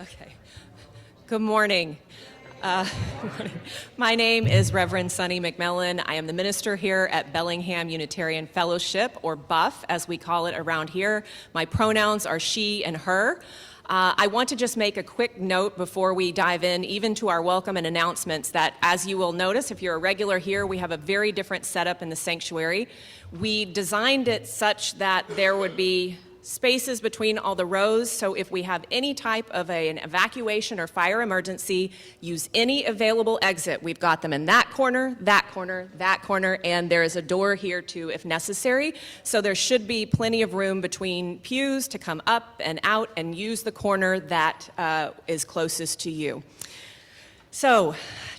Okay. Good morning. My name is Reverend Sunny McMillan. I am the minister here at Bellingham Unitarian Fellowship, or BUF, as we call it around here. My pronouns are she and her. I want to just make a quick note before we dive in, even to our welcome and announcements, that as you will notice, if you're a regular here, we have a very different setup in the sanctuary. We designed it such that there would be spaces between all the rows, so if we have any type of an evacuation or fire emergency, use any available exit. We've got them in that corner, that corner, that corner, and there is a door here too if necessary. So there should be plenty of room between pews to come up and out and use the corner that is closest to you. So,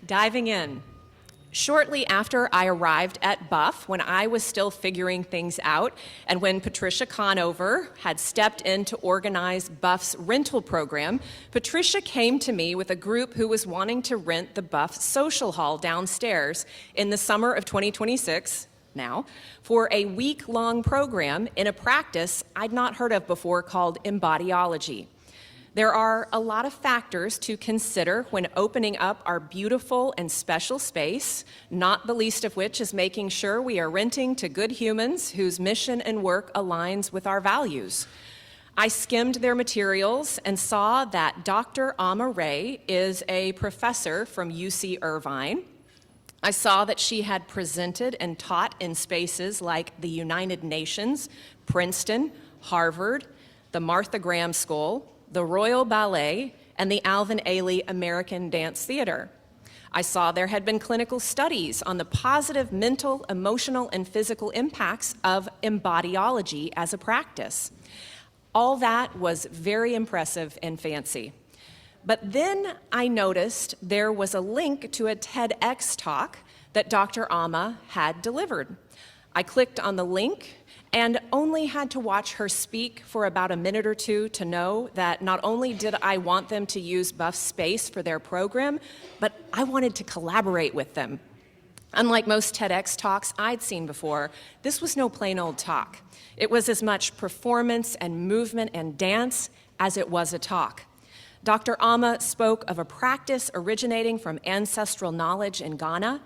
diving in. Shortly after I arrived at BUF, when I was still figuring things out, and when Patricia Conover had stepped in to organize BUF's rental program, Patricia came to me with a group who was wanting to rent the BUF social hall downstairs in the summer of 2026, now, for a week-long program in a practice I'd not heard of before called Embodiology. There are a lot of factors to consider when opening up our beautiful and special space, not the least of which is making sure we are renting to good humans whose mission and work aligns with our values. I skimmed their materials and saw that Dr. Wray is a professor from UC Irvine. I saw that she had presented and taught in spaces like the United Nations, Princeton, Harvard, the Martha Graham School, the Royal Ballet, and the Irvine American Dance Theater. I saw there had been clinical studies on the positive mental, emotional, and physical impacts of embodiology as a practice. All that was very impressive and fancy. But then I noticed there was a link to a TEDx talk that Dr. Amma had delivered. I clicked on the link and only had to watch her speak for about a minute or two to know that not only did I want them to use BUF space for their program, but I wanted to collaborate with them. Unlike most TEDx talks I'd seen before, this was no plain old talk. It was as much performance and movement and dance as it was a talk. Dr. Amma spoke of a practice originating from ancestral knowledge in Ghana,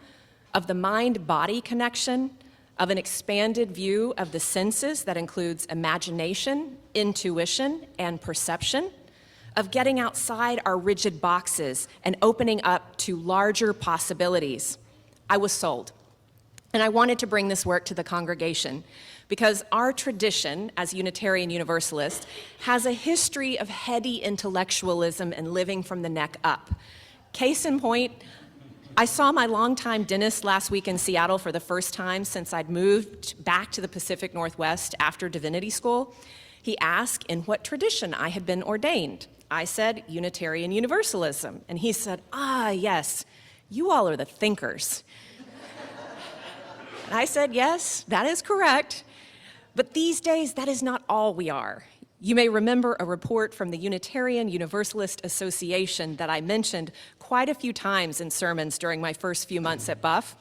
of the mind-body connection, of an expanded view of the senses that includes imagination, intuition, and perception, of getting outside our rigid boxes and opening up to larger possibilities. I was sold. And I wanted to bring this work to the congregation because our tradition as Unitarian Universalists has a history of heady intellectualism and living from the neck up. Case in point, I saw my longtime dentist last week in Seattle for the first time since I'd moved back to the Pacific Northwest after divinity school. He asked in what tradition I had been ordained. I said, Unitarian Universalism. And he said, yes, you all are the thinkers. And I said, yes, that is correct. But these days, that is not all we are. You may remember a report from the Unitarian Universalist Association that I mentioned quite a few times in sermons during my first few months at BUF.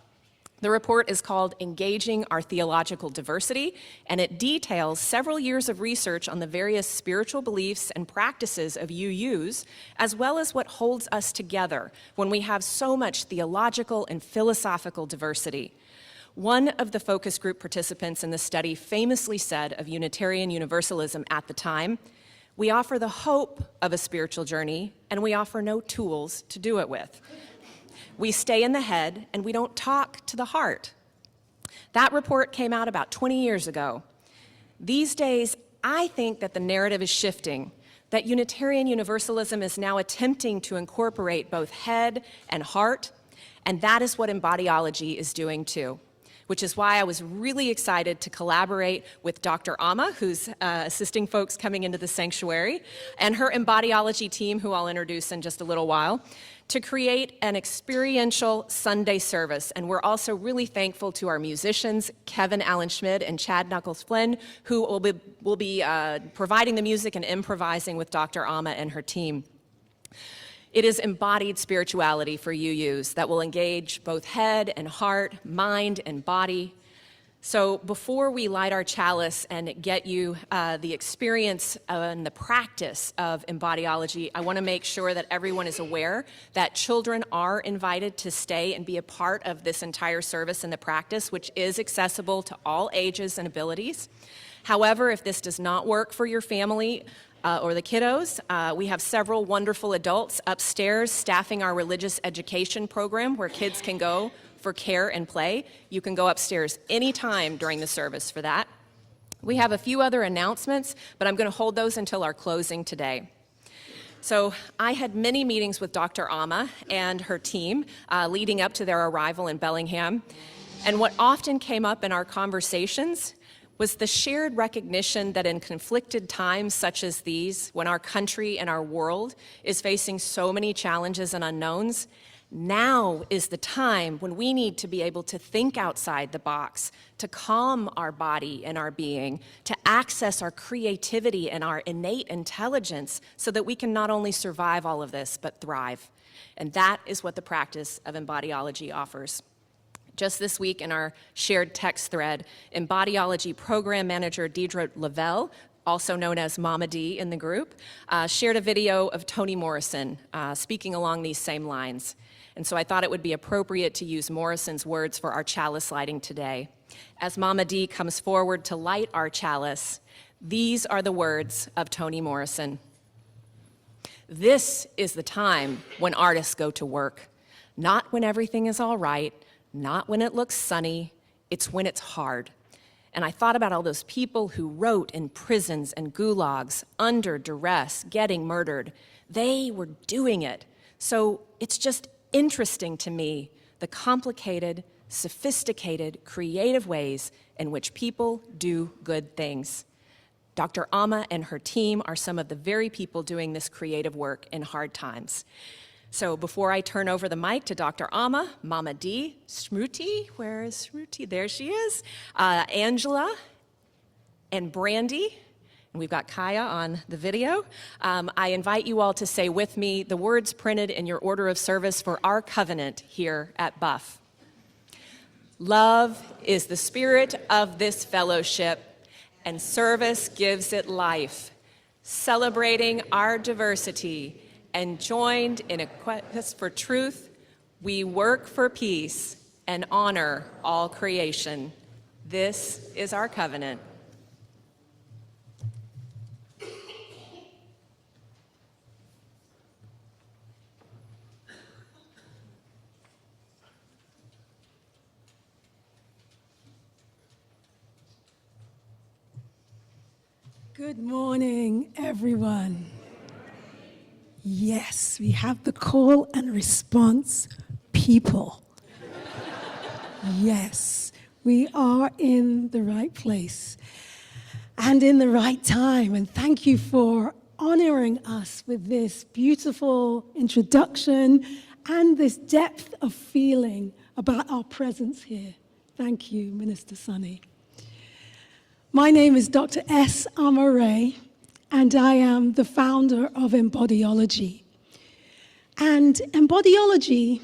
The report is called Engaging Our Theological Diversity, and it details several years of research on the various spiritual beliefs and practices of UUs, as well as what holds us together when we have so much theological and philosophical diversity. One of the focus group participants in the study famously said of Unitarian Universalism at the time, "We offer the hope of a spiritual journey, and we offer no tools to do it with. We stay in the head, and we don't talk to the heart." That report came out about 20 years ago. These days, I think that the narrative is shifting, that Unitarian Universalism is now attempting to incorporate both head and heart, and that is what Embodiology is doing too. Which is why I was really excited to collaborate with Dr. Amma, who's assisting folks coming into the sanctuary, and her Embodiology team, who I'll introduce in just a little while, to create an experiential Sunday service. And we're also really thankful to our musicians, Kevin Allen Schmid and Chad Knuckles-Flynn, who will be providing the music and improvising with Dr. Amma and her team. It is embodied spirituality for UUs that will engage both head and heart, mind and body. So before we light our chalice and get you the experience and the practice of embodiology, I want to make sure that everyone is aware that children are invited to stay and be a part of this entire service and the practice, which is accessible to all ages and abilities. However, if this does not work for your family or the kiddos, we have several wonderful adults upstairs staffing our religious education program where kids can go for care and play. You can go upstairs anytime during the service for that. We have a few other announcements, but I'm going to hold those until our closing today. So I had many meetings with Dr. Amma and her team leading up to their arrival in Bellingham. And what often came up in our conversations was the shared recognition that in conflicted times such as these, when our country and our world is facing so many challenges and unknowns, now is the time when we need to be able to think outside the box, to calm our body and our being, to access our creativity and our innate intelligence so that we can not only survive all of this, but thrive. And that is what the practice of embodiology offers. Just this week in our shared text thread, Embodiology Program Manager Deidre Lavelle, also known as Mama D in the group, shared a video of Toni Morrison speaking along these same lines. And so I thought it would be appropriate to use Morrison's words for our chalice lighting today. As Mama D comes forward to light our chalice, these are the words of Toni Morrison. This is the time when artists go to work, not when everything is all right, not when it looks sunny, it's when it's hard. And I thought about all those people who wrote in prisons and gulags, under duress, getting murdered. They were doing it. So it's just interesting to me, the complicated, sophisticated, creative ways in which people do good things. Dr. Amma and her team are some of the very people doing this creative work in hard times. So before I turn over the mic to Dr. Amma, Mama D, Shruti, where is Shruti? There she is, Angela, and Brandy, and we've got Kaya on the video. I invite you all to say with me the words printed in your order of service for our covenant here at Buff. Love is the spirit of this fellowship, and service gives it life, celebrating our diversity and joined in a quest for truth, we work for peace and honor all creation. This is our covenant. Good morning, everyone. Yes, we have the call and response people. Yes, we are in the right place and in the right time. And thank you for honoring us with this beautiful introduction and this depth of feeling about our presence here. Thank you, Minister Sunny. My name is Dr. S. Wray, and I am the founder of Embodiology. And Embodiology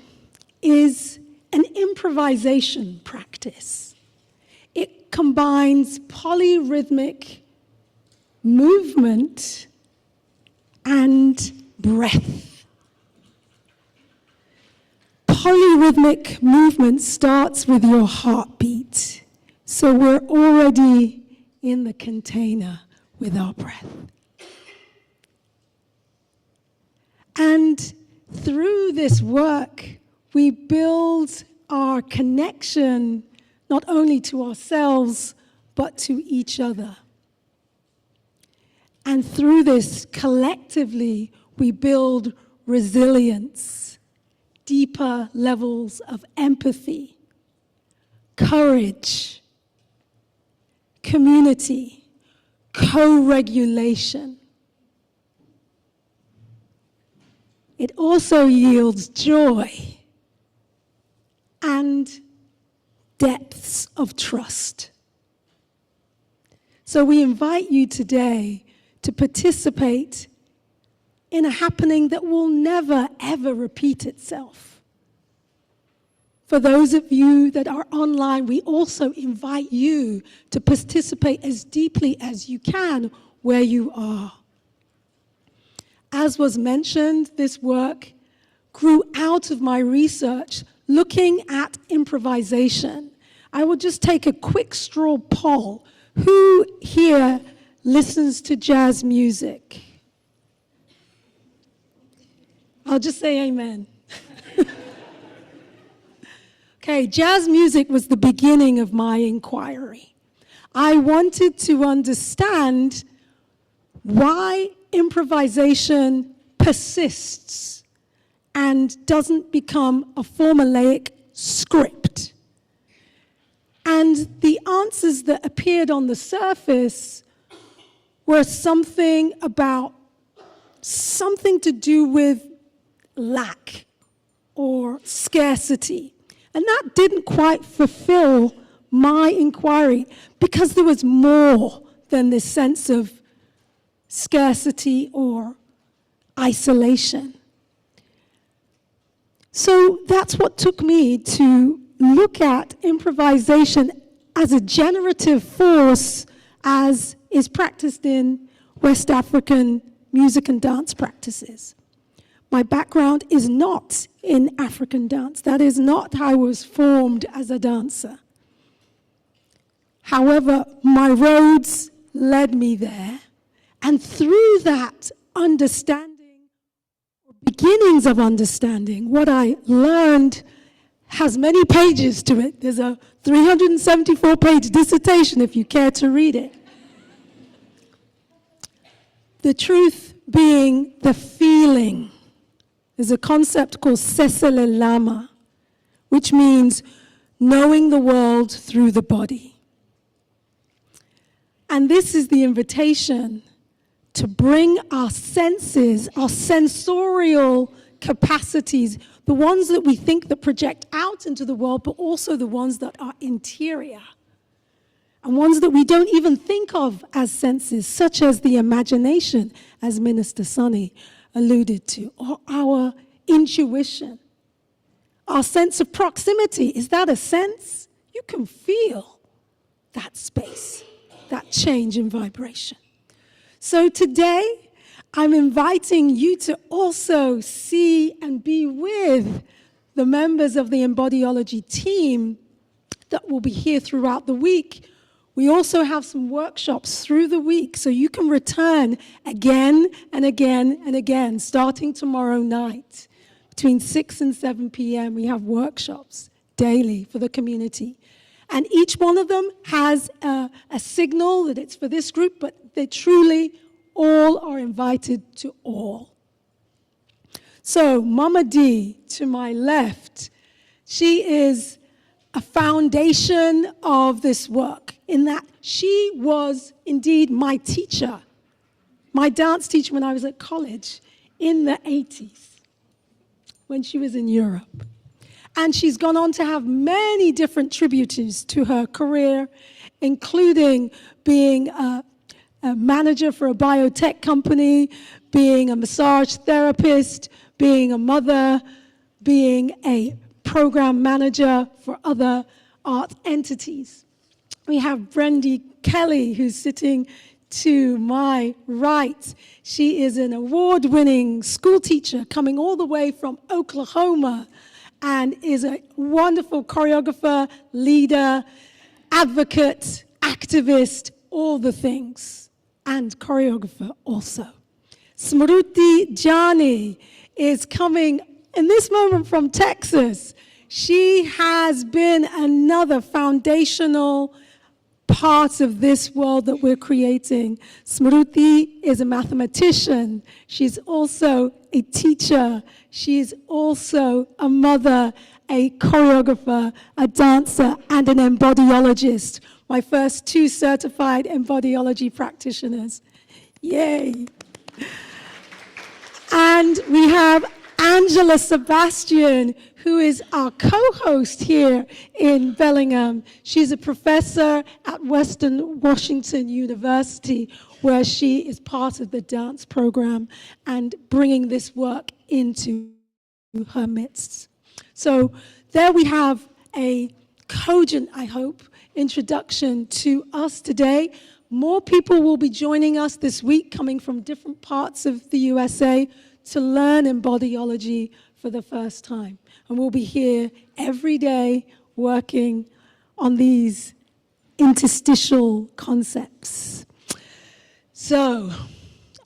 is an improvisation practice. It combines polyrhythmic movement and breath. Polyrhythmic movement starts with your heartbeat. So we're already in the container with our breath. And through this work, we build our connection not only to ourselves, but to each other. And through this, collectively, we build resilience, deeper levels of empathy, courage, community, co-regulation. It also yields joy and depths of trust. So we invite you today to participate in a happening that will never, ever repeat itself. For those of you that are online, we also invite you to participate as deeply as you can where you are. As was mentioned, this work grew out of my research looking at improvisation. I will just take a quick straw poll. Who here listens to jazz music? I'll just say amen. Okay, jazz music was the beginning of my inquiry. I wanted to understand why improvisation persists and doesn't become a formulaic script. And the answers that appeared on the surface were something to do with lack or scarcity. And that didn't quite fulfill my inquiry because there was more than this sense of scarcity or isolation. So that's what took me to look at improvisation as a generative force as is practiced in West African music and dance practices. My background is not in African dance. That is not how I was formed as a dancer. However, my roads led me there, and through that understanding, or beginnings of understanding, what I learned has many pages to it. There's a 374-page dissertation if you care to read it. The truth being the feeling. There's a concept called seselelama, which means knowing the world through the body. And this is the invitation to bring our senses, our sensorial capacities, the ones that we think that project out into the world, but also the ones that are interior, and ones that we don't even think of as senses, such as the imagination, as Minister Sunny alluded to, or our intuition, our sense of proximity. Is that a sense? You can feel that space, that change in vibration. So today, I'm inviting you to also see and be with the members of the Embodiology team that will be here throughout the week. We also have some workshops through the week, so you can return again and again and again, starting tomorrow night. Between 6 and 7 p.m., we have workshops daily for the community. And each one of them has a signal that it's for this group, but they truly all are invited to all. So Mama D, to my left, she is a foundation of this work in that she was indeed my teacher, my dance teacher when I was at college in the 80s, when she was in Europe. And she's gone on to have many different tributaries to her career, including being a manager for a biotech company, being a massage therapist, being a mother, being a program manager for other art entities. We have Brendy Kelly, who's sitting to my right. She is an award-winning school teacher coming all the way from Oklahoma and is a wonderful choreographer, leader, advocate, activist, all the things, and choreographer also. Smruti Jani is coming in this moment from Texas. She has been another foundational part of this world that we're creating. Smruti is a mathematician. She's also a teacher. She's also a mother, a choreographer, a dancer, and an embodiologist. My first 2 certified embodiology practitioners. Yay. And we have Angela Sebastian, who is our co-host here in Bellingham. She's a professor at Western Washington University, where she is part of the dance program and bringing this work into her midst. So there we have a cogent, I hope, introduction to us today. More people will be joining us this week, coming from different parts of the USA to learn embodiology for the first time. And we'll be here every day working on these interstitial concepts. So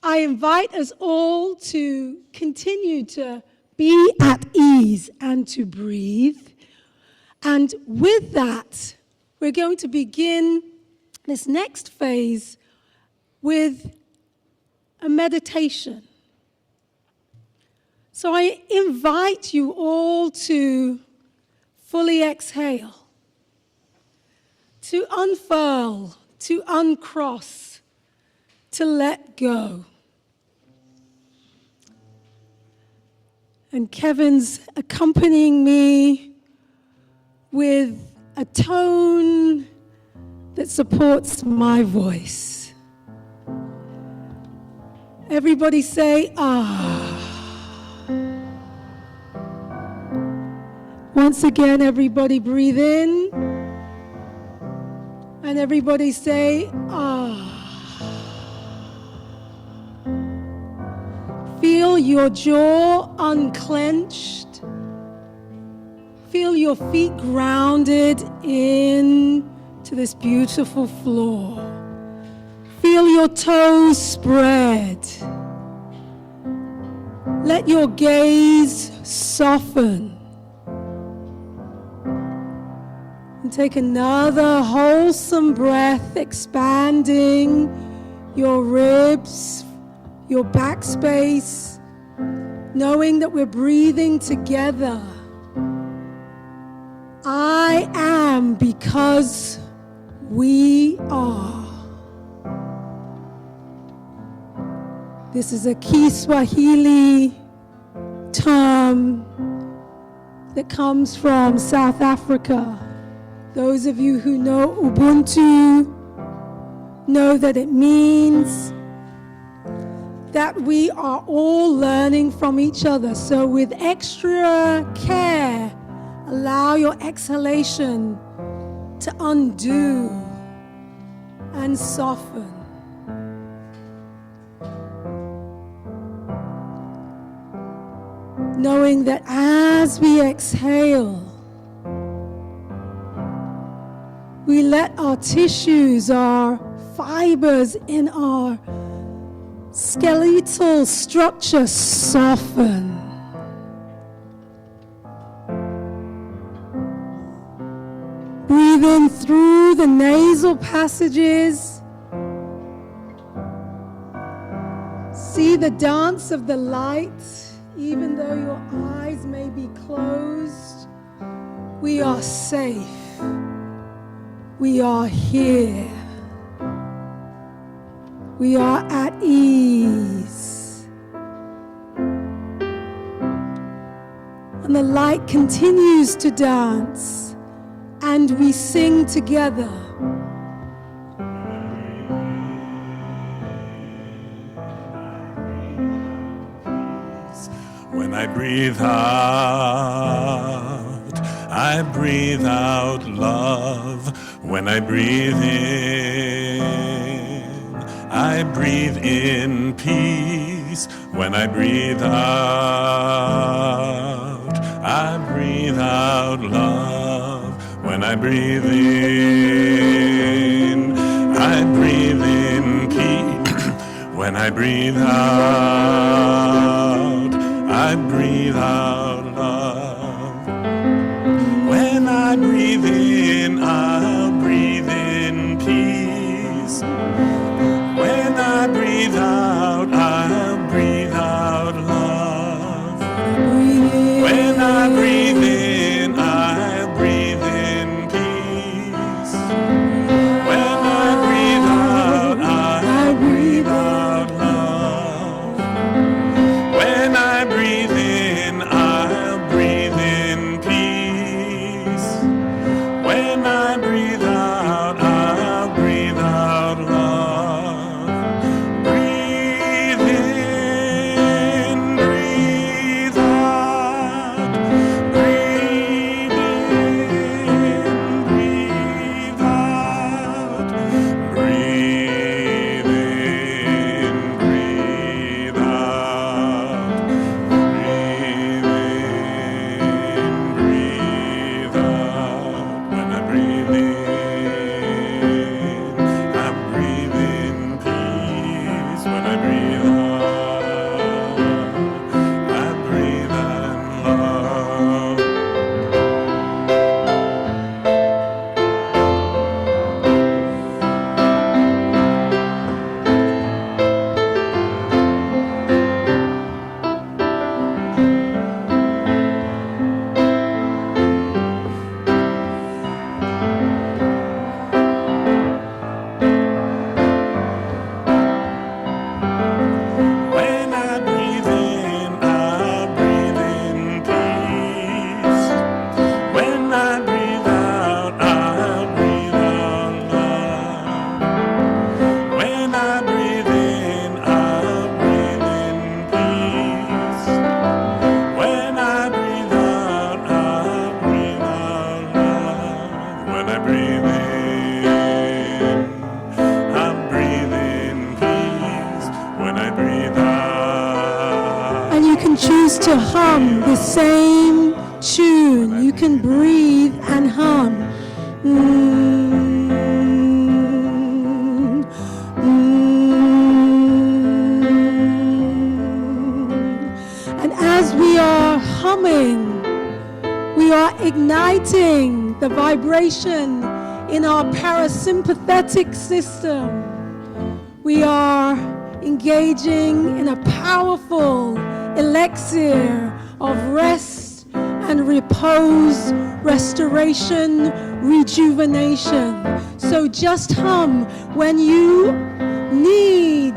I invite us all to continue to be at ease and to breathe. And with that, we're going to begin this next phase with a meditation. So I invite you all to fully exhale, to unfurl, to uncross, to let go. And Kevin's accompanying me with a tone that supports my voice. Everybody say, ah. Once again, everybody breathe in. And everybody say, ah. Feel your jaw unclenched. Feel your feet grounded into this beautiful floor. Feel your toes spread. Let your gaze soften. And take another wholesome breath, expanding your ribs, your back space, knowing that we're breathing together. I am because we are. This is a Kiswahili term that comes from South Africa. Those of you who know Ubuntu know that it means that we are all learning from each other. So with extra care, allow your exhalation to undo and soften. Knowing that as we exhale, we let our tissues, our fibers in our skeletal structure soften. Breathe in through the nasal passages. See the dance of the light, even though your eyes may be closed. We are safe. We are here. We are at ease. And the light continues to dance, and we sing together. When I breathe out love. When I breathe in peace. When I breathe out love. When I breathe in peace. When I breathe out love. When I breathe in, I'll breathe in peace. When I breathe out, I'll breathe out love. When I breathe in, I'll breathe in peace. When I breathe out, I'll breathe out love. When I breathe in, I'll breathe in peace. When I breathe out, I'll breathe out love. Breathe in, breathe out. Breathe to hum the same tune. You can breathe and hum. And as we are humming, we are igniting the vibration in our parasympathetic system. We are engaging in a powerful elixir of rest and repose, restoration, rejuvenation. So just hum when you need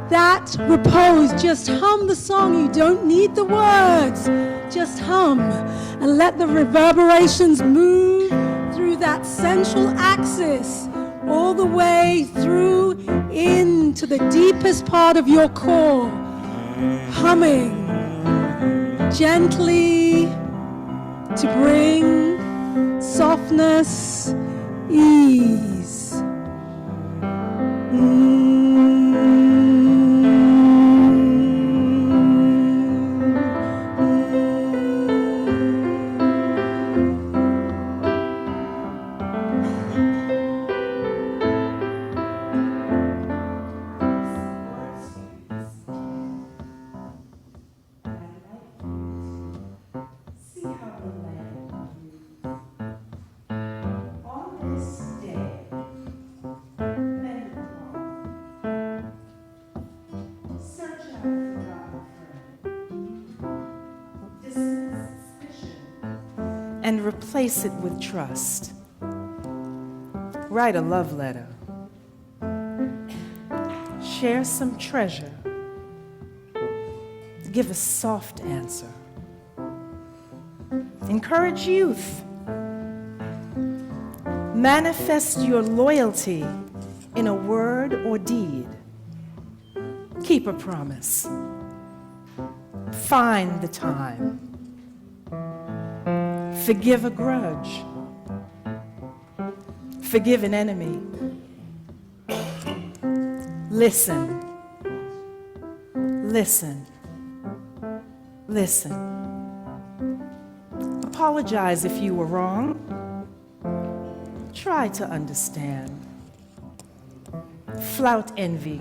that repose. Just hum the song. You don't need the words. Just hum and let the reverberations move through that central axis all the way through into the deepest part of your core, humming gently to bring softness, ease. And replace it with trust. Write a love letter. Share some treasure. Give a soft answer. Encourage youth. Manifest your loyalty in a word or deed. Keep a promise. Find the time. Forgive a grudge. Forgive an enemy. Listen. Listen. Listen. Apologize if you were wrong. Try to understand. Flout envy.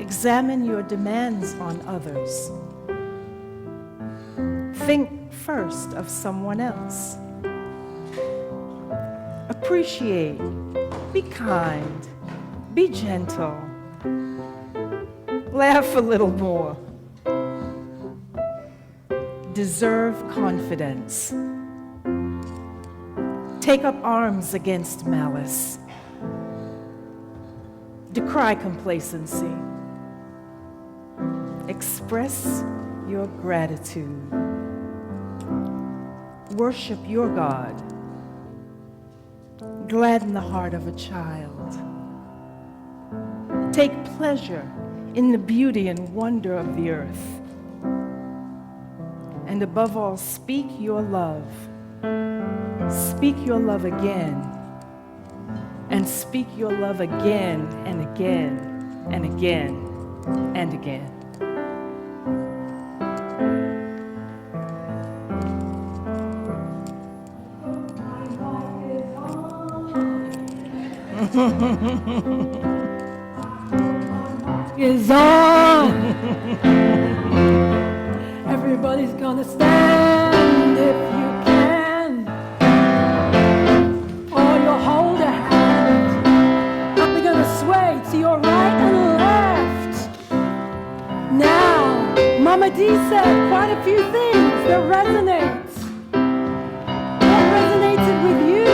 Examine your demands on others. Think first of someone else. Appreciate, be kind, be gentle. Laugh a little more. Deserve confidence. Take up arms against malice. Decry complacency. Express your gratitude. Worship your God. Gladden the heart of a child. Take pleasure in the beauty and wonder of the earth. And above all, speak your love. Speak your love again. And speak your love again and again and again and again. Is on. Everybody's gonna stand if you can, or you'll hold a hand. And we're gonna sway to your right and left. Now, Mama D said quite a few things that resonate. What resonated with you?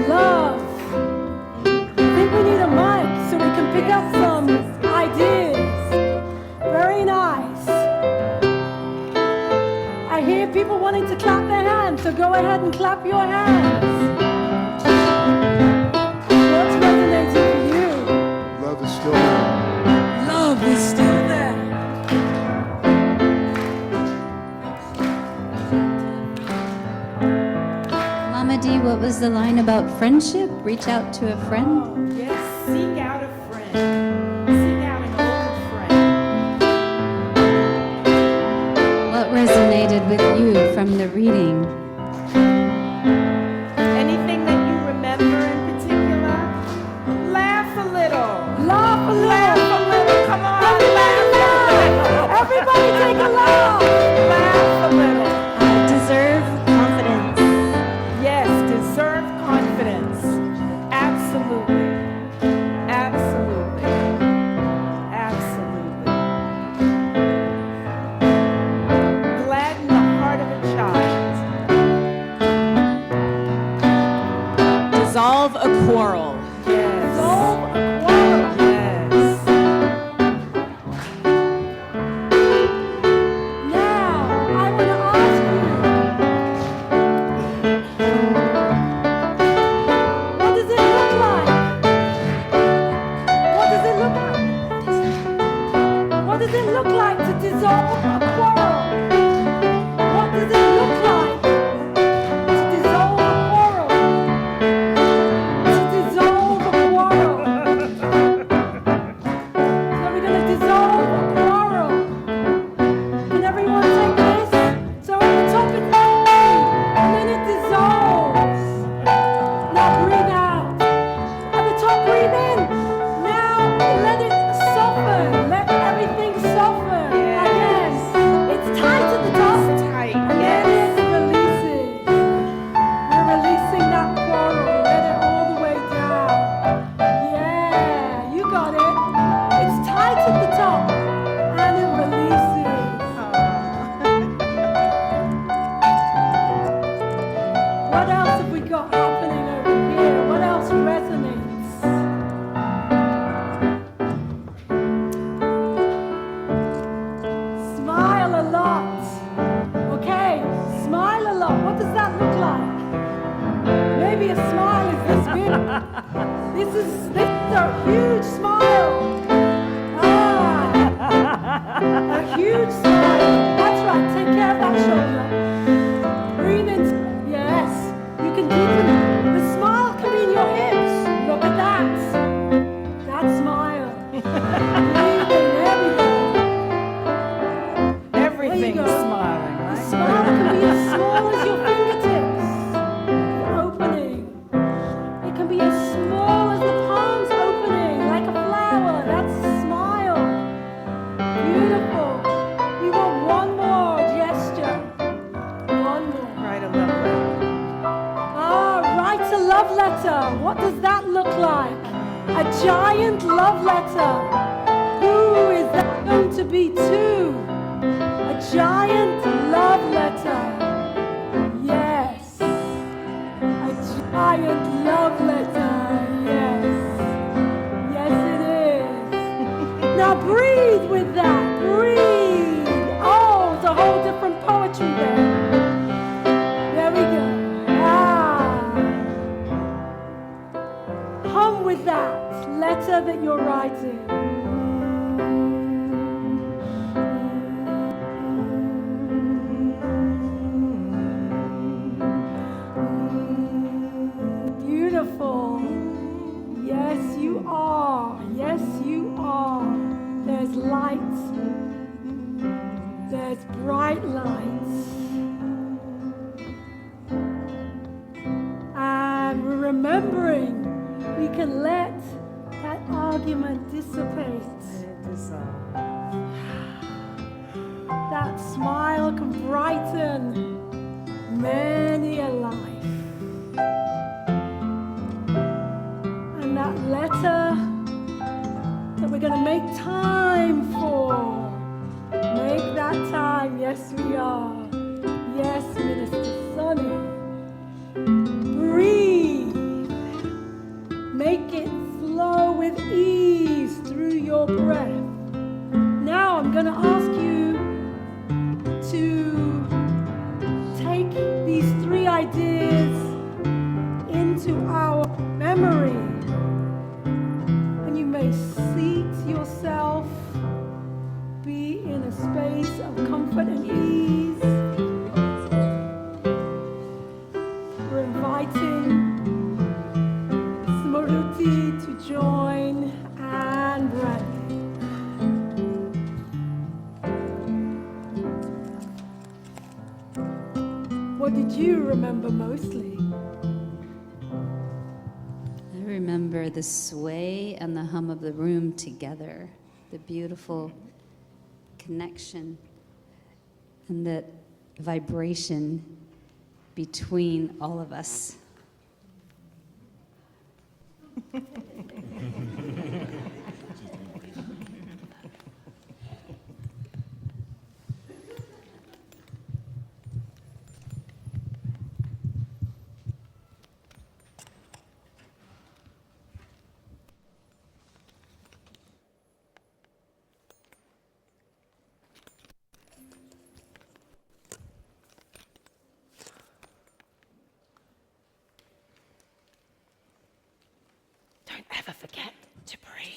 Love. I think we need a mic so we can pick up some ideas. Very nice. I hear people wanting to clap their hands, so go ahead and clap your hands. What's resonating for you? Love is still there. Love is still there. Mama D, what was the line about friendship? Reach out to a friend? Oh, yes, seek out a friend. Seek out an old friend. resonated with you from the reading? Anything that you remember in particular? Laugh a little. Laugh a little. Laugh a little. Come on, laugh a little. Everybody take a laugh. Laugh a little. Deserve confidence. Yes, deserve confidence. Absolutely. Absolutely. Absolutely. Gladden the heart of a child. Dissolve a quarrel. Yes. Solve a quarrel. Yes. Now, I want to ask you, what does it look like? What does it look like? What does it look like to dissolve a quarrel? What does it look like to dissolve a quarrel? To dissolve a quarrel. So we're going to dissolve a quarrel. Can everyone take this? So at the top it's empty, and then it dissolves. Now breathe out. At the top, breathe in. Now let it soften. Let everything soften. Again. It's tight at the top. It's tight, And yes. then it releases. We're releasing that quarrel. Let it all the way down. Yeah, you got it. It's tight at the top. And it releases. What else have we got happening over here? What else resonates? Smile a lot. Okay, smile a lot. What does that look like? Maybe a smile is this big. This is a huge smile. A huge smile. That's right. Take care of that shoulder. Breathe in. Yes. You can deepen it. The smile can be in your hips. Look at that. That smile. Breathe in everything. Everything's go. smiling, The right? smile can be as small as your fingertips. Opening. It can be as small as the palms opening, like a flower. That's a smile. Beautiful. We want one more gesture. One more. Write a love letter. Write a love letter. What does that look like? A giant love letter. Who is that going to be to? A giant love letter. Yes. A giant love letter. Yes. Yes, it is. Now breathe with that. Breathe. Oh, it's a whole different poetry there. There we go. Hum with that letter that you're writing. Beautiful. Yes, you are. Yes, you are. There's light. There's bright lights. And we're remembering we can let that argument dissipate. That smile can brighten many a life. And that letter that we're going to make time for. Make that time. Yes, we are. Yes, Minister Sonny. Breathe. Make it flow with ease through your breath. Now I'm going to ask you to take these three ideas into our memory. And you may seat yourself, be in a space of comfort and ease. We're inviting Smruti to join and breath. What did you remember mostly? I remember the sway and the hum of the room together, the beautiful connection and the vibration between all of us. Don't ever forget to breathe.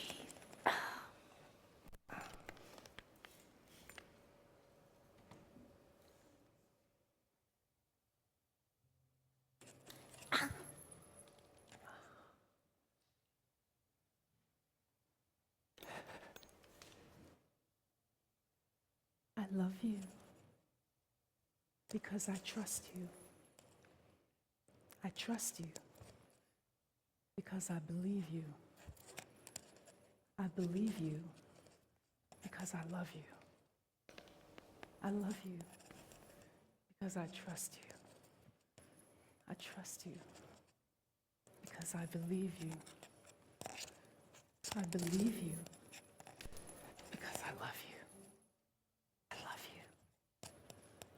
I love you because I trust you. I trust you because I believe you. I believe you because I love you. I love you because I trust you. I trust you because I believe you. I believe you because I love you. I love you.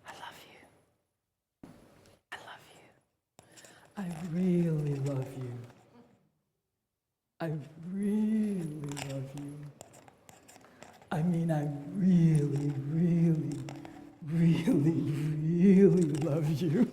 I love you. I love you. I really love you. I really love you. I mean, I really, really, really, really love you.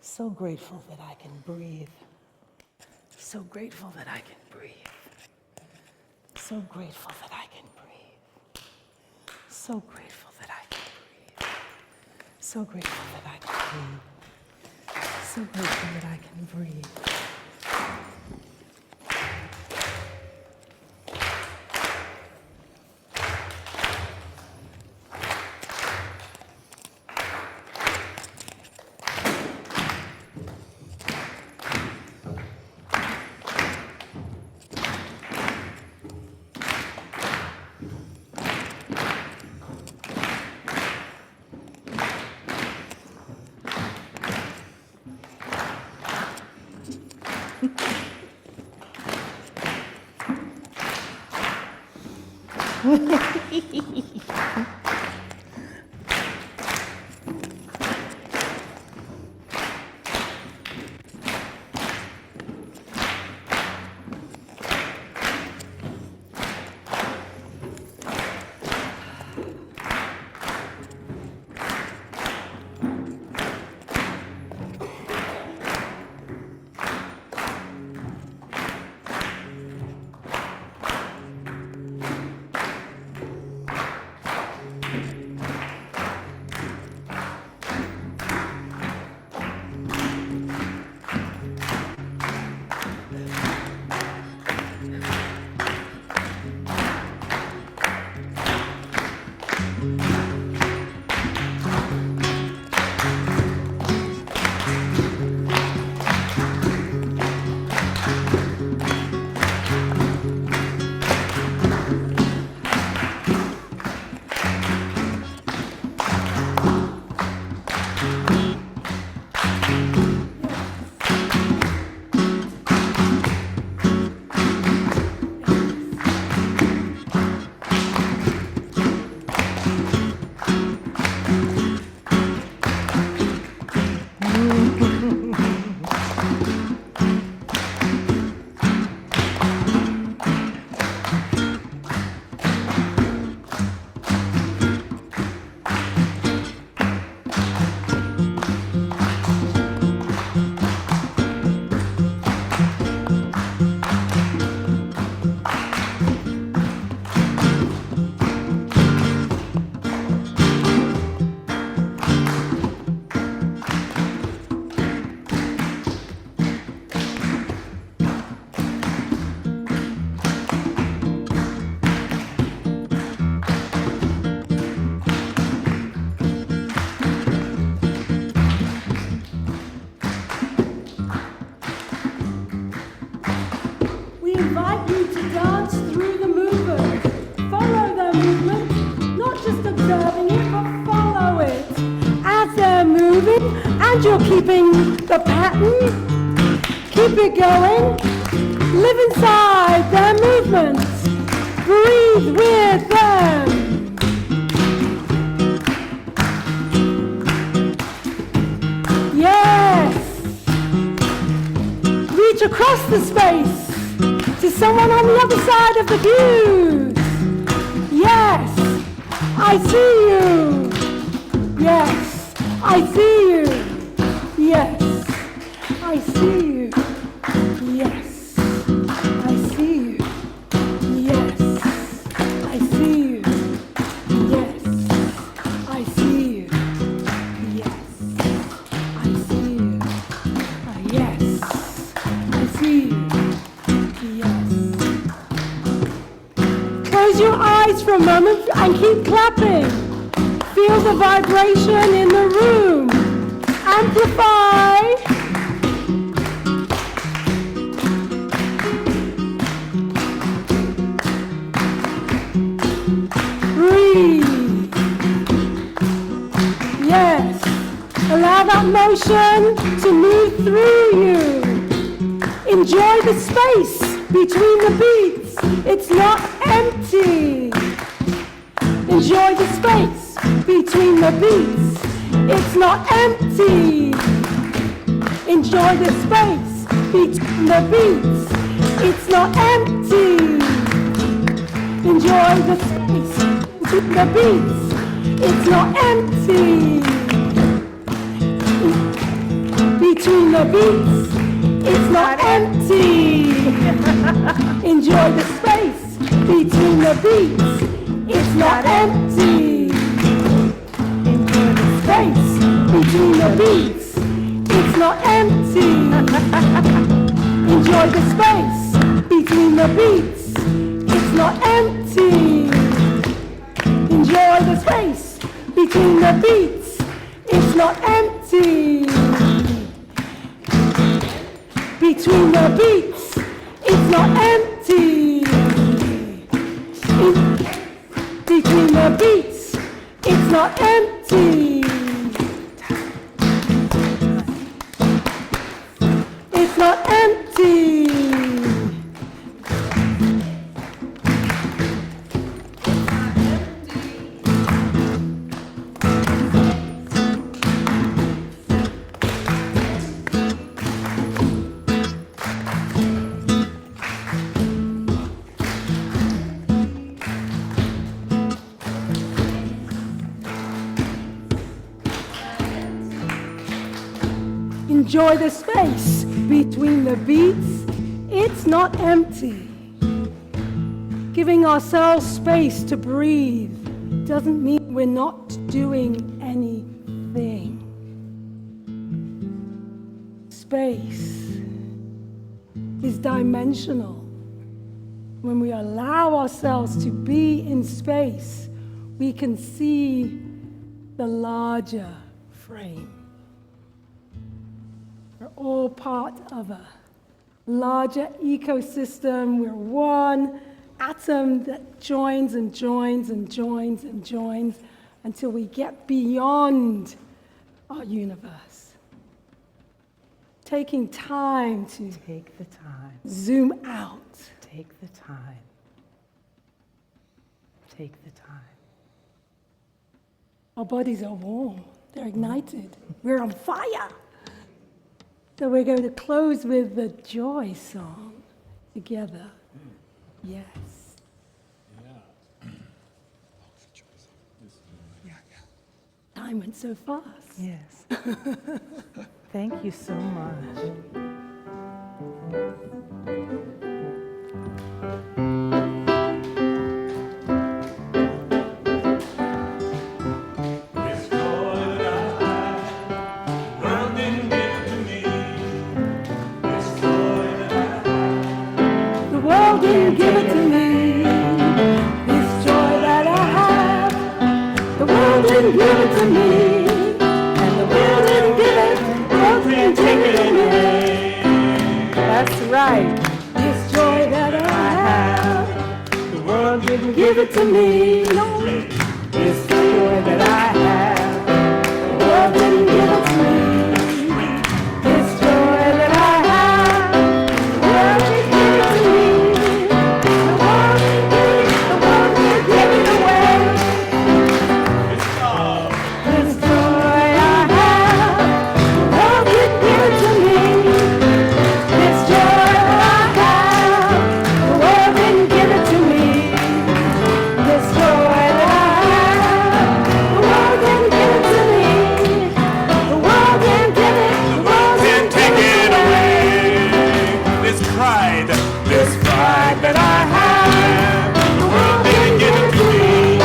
So grateful that I can breathe. So grateful that I can breathe. So grateful that I can breathe. So grateful that I can breathe. So grateful that I can breathe. So grateful that I can breathe. glad you're keeping the pattern. Keep it going. Live inside their movements. Breathe with them. Yes. Reach across the space to someone on the other side of the views. Yes. I see you. Yes. I see you. Yes. I see you. Yes. I see you. Yes. I see you. Yes. I see you. Yes. I see you. Yes. I see you. Yes. Close your eyes for a moment and keep clapping. Feel the vibration in the room. Amplify. Breathe. Yes. Allow that motion to move through you. Enjoy the space between the beats. It's not empty. Enjoy the space between the beats. It's not empty. Enjoy the space between the beats. It's not empty. Enjoy the space between the beats. It's not empty. Between the beats. It's not empty. Enjoy the space between the beats. It's not empty. Enjoy the space between the beats. It's not empty. Enjoy the space between the beats. It's not empty. Enjoy the space between the beats. It's not empty. Between the beats, it's not empty. Between the beats, it's not empty. It's not empty. Enjoy the space between the beats. It's not empty. Giving ourselves space to breathe doesn't mean we're not doing anything. Space is dimensional. When we allow ourselves to be in space, we can see the larger frame. We're all part of a larger ecosystem. We're one atom that joins and joins and joins and joins until we get beyond our universe. Taking time to Take the time. zoom out. Take the time. Take the time. Our bodies are warm. They're ignited. We're on fire. So we're going to close with the joy song together. Yes. Time went so fast. Yes. Thank you so much. Didn't give it to me. This joy that I have, the world didn't give it to me, and the world didn't give it, the world didn't take it away. That's right. This joy that I have, the world didn't give it to me. No, this joy that I have, the world didn't give it to me, that I have, the world didn't give it to me.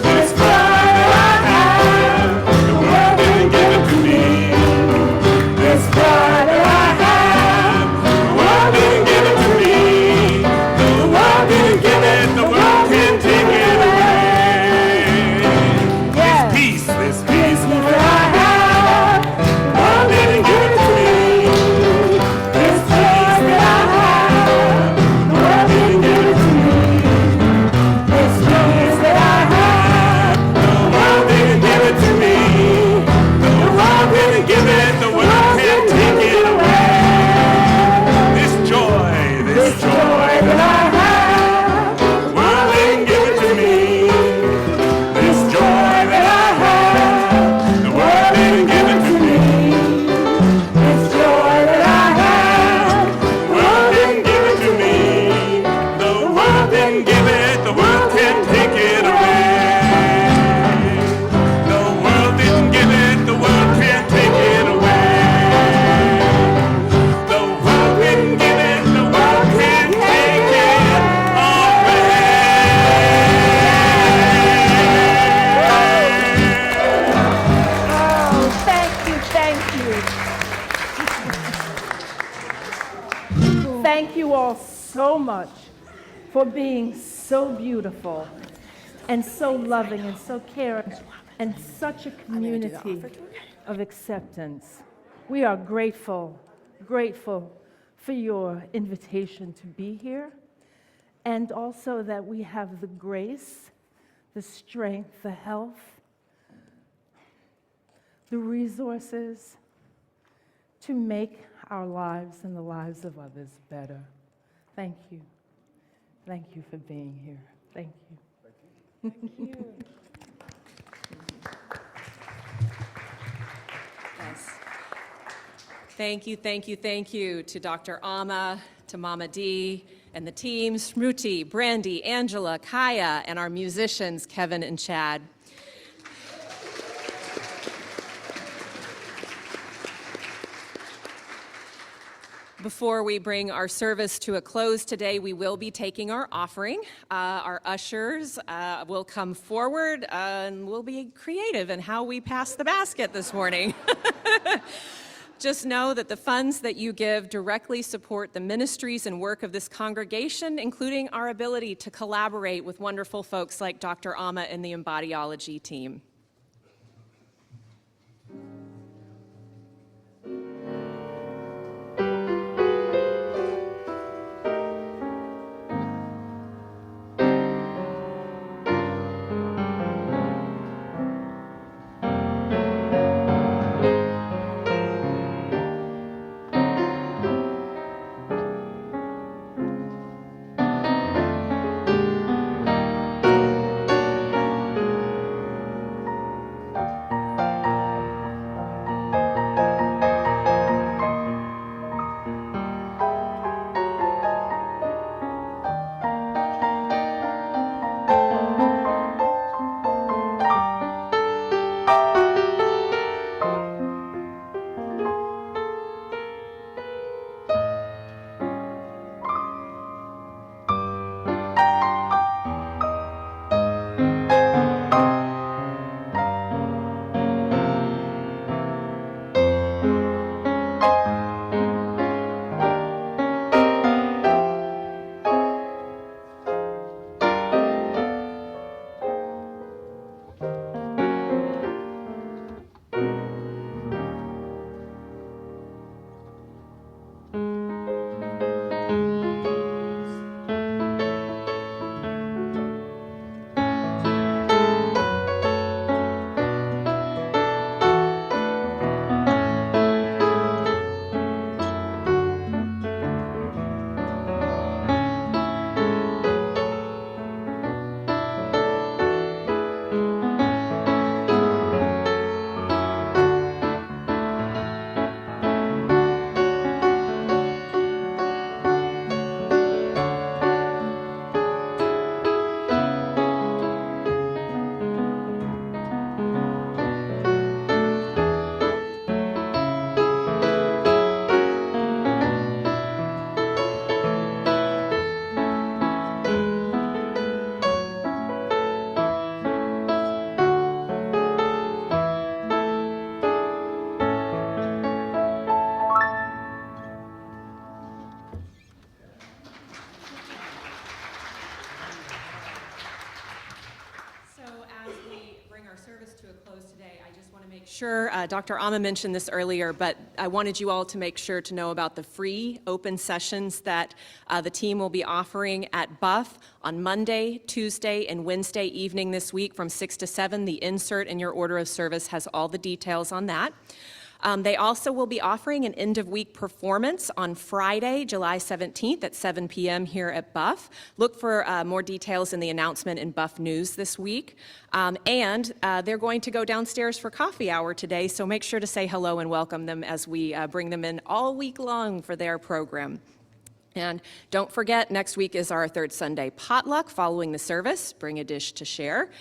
This joy that I have, the world didn't give it to me. This pride that I have, the world didn't give it to me. The world didn't give it, the world can't take it away. This peace that I have, the world didn't give it to me. This peace that I have, the world didn't give it to me. This peace that I have, the world didn't give it to me. The world didn't give it, the world can't take it away. This joy that I have, the world didn't give it to me. This joy that I have, the world didn't give it to me. This joy that I have, the world didn't give it to me. The world didn't give it, the world can't take it away. The world didn't give it, the world can't take it away. The world didn't give it, the world can't take it Oh, thank you, thank you. Thank you all so much for being so beautiful and so loving and so caring and such a community of acceptance. We are grateful for your invitation to be here, and also that we have the grace, the strength, the health, the resources to make our lives and the lives of others better. Thank you. Thank you for being here. Thank you. Yes. Thank you to Dr. Amma, to Mama D, and the team, Smruti, Brandy, Angela, Kaya, and our musicians, Kevin and Chad. Before we bring our service to a close today, we will be taking our offering. Our ushers will come forward and we'll be creative in how we pass the basket this morning. Just know that the funds that you give directly support the ministries and work of this congregation, including our ability to collaborate with wonderful folks like Dr. Amma and the Embodiology Team. Sure, Dr. Amma mentioned this earlier, but I wanted you all to make sure to know about the free open sessions that the team will be offering at Buff on Monday, Tuesday, and Wednesday evening this week from 6 to 7. The insert in your order of service has all the details on that. They also will be offering an end-of-week performance on Friday, July 17th at 7 p.m. here at Buff. Look for more details in the announcement in Buff News this week. And they're going to go downstairs for coffee hour today, so make sure to say hello and welcome them as we bring them in all week long for their program. And don't forget, next week is our third Sunday potluck following the service. Bring a dish to share.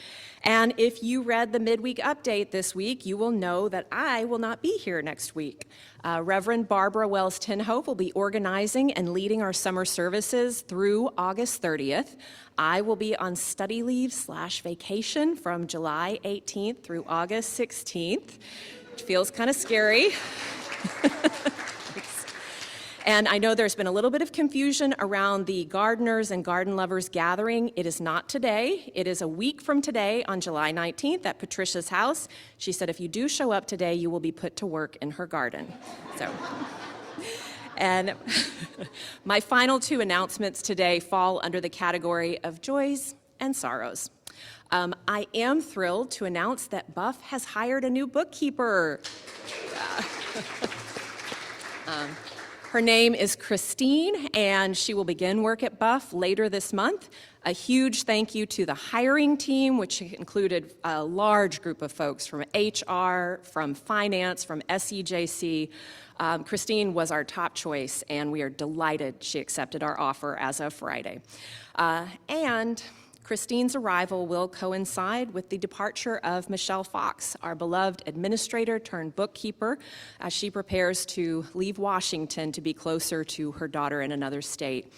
And if you read the midweek update this week, you will know that I will not be here next week. Reverend Barbara Wells Tinhope will be organizing and leading our summer services through August 30th. I will be on study leave/vacation from July 18th through August 16th, which feels kind of scary. And I know there's been a little bit of confusion around the gardeners and garden lovers gathering. It is not today. It is a week from today on July 19th at Patricia's house. She said if you do show up today, you will be put to work in her garden. So, and my final two announcements today fall under the category of joys and sorrows. I am thrilled to announce that Buff has hired a new bookkeeper. Her name is Christine, and she will begin work at Buff later this month. A huge thank you to the hiring team, which included a large group of folks from HR, from finance, from SEJC. Christine was our top choice, and we are delighted she accepted our offer as of Friday. And Christine's arrival will coincide with the departure of Michelle Fox, our beloved administrator turned bookkeeper, as she prepares to leave Washington to be closer to her daughter in another state.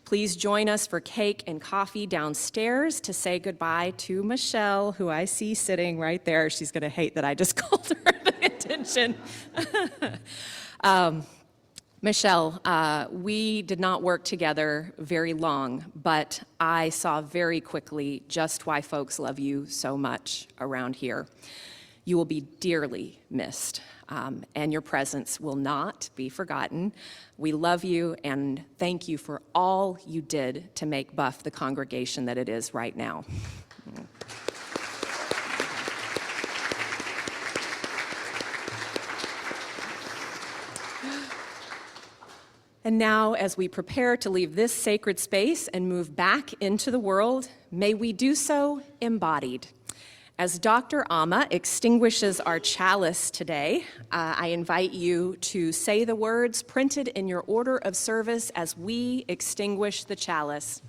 Please join us for cake and coffee downstairs to say goodbye to Michelle, who I see sitting right there. She's going to hate that I just called her to attention. Michelle, we did not work together very long, but I saw very quickly just why folks love you so much around here. You will be dearly missed, and your presence will not be forgotten. We love you and thank you for all you did to make Buff the congregation that it is right now. And now, as we prepare to leave this sacred space and move back into the world, may we do so embodied. As Dr. Amma extinguishes our chalice today, I invite you to say the words printed in your order of service as we extinguish the chalice.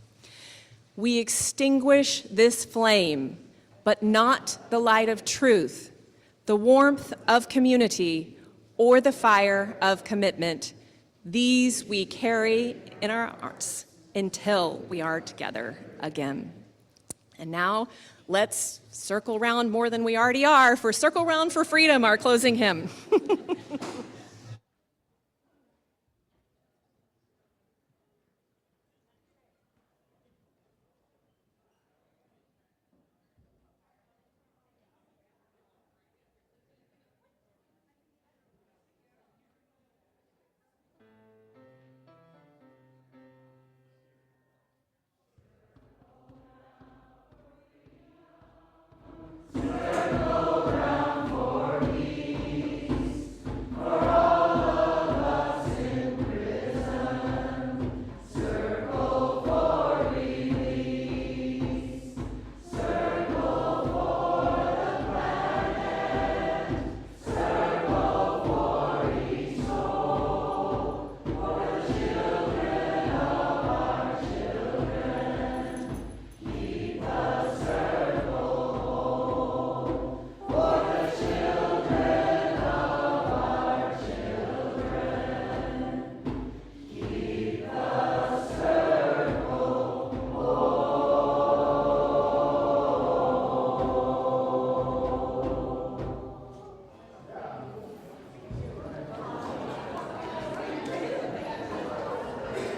We extinguish this flame, but not the light of truth, the warmth of community, or the fire of commitment. These we carry in our hearts until we are together again. And now, let's circle round more than we already are for Circle Round for Freedom, our closing hymn.